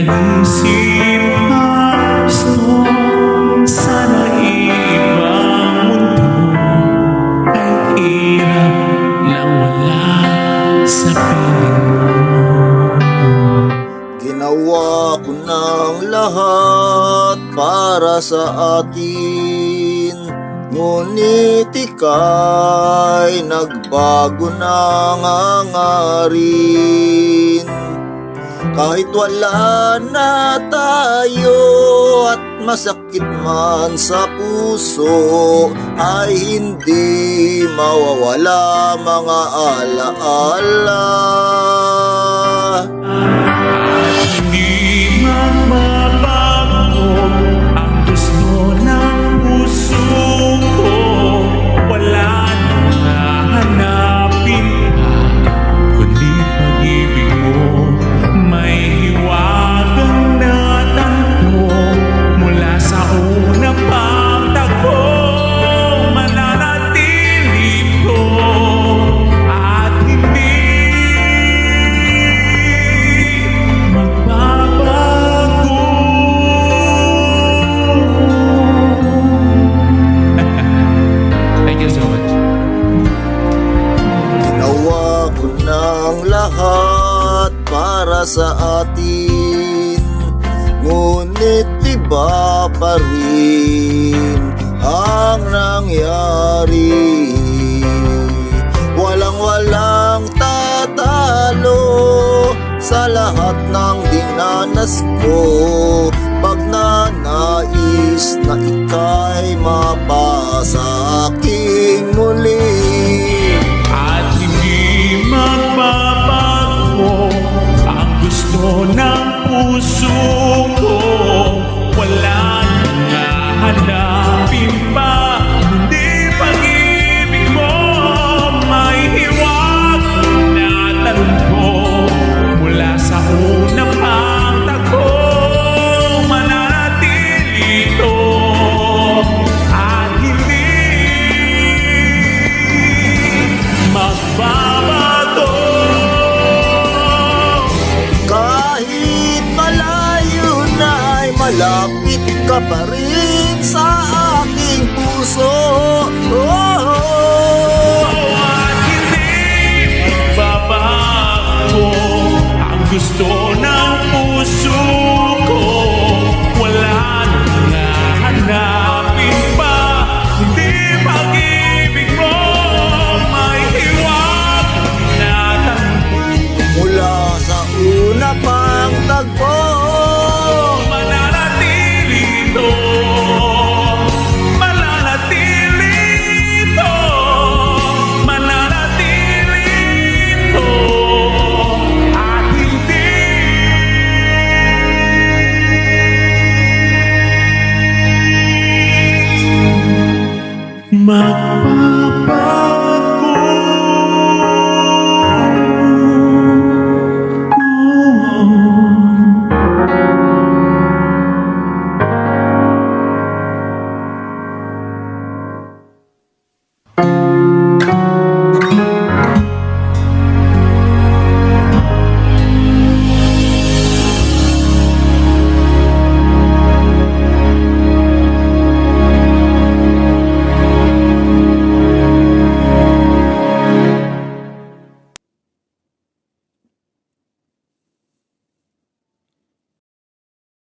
naisip gusto sana ibang mundo ay hirap lang wala sa piling mo. Ginawa ko ng lahat para sa atin, ngunit ika'y nagbago ng hangarin. Kahit wala na tayo at masakit man sa puso, ay hindi mawawala mga alaala. Hindi magbabago ang gusto ng puso ko. Wala na hanapin ka, kundi pag-ibig mo. May hiwagang natanto mula sa unang pagtagpo. Mananatili ko at hindi magbabago. Thank you so much. Ginawa ko ng lahat para sa atin, ngunit iba pa rin ang nangyari. Walang tatalo sa lahat ng dinanas ko, pag nanais na ika'y mapasa aking muli. At hindi magbabago ang gusto ng puso ko. Wala na hanapin pa, hindi pag-ibig mo. May hiwag na talungko mula sa unang pagtagpo. Mananatili ito at hindi magbabago. Kahit malayo na ay malapit ka pa rin sa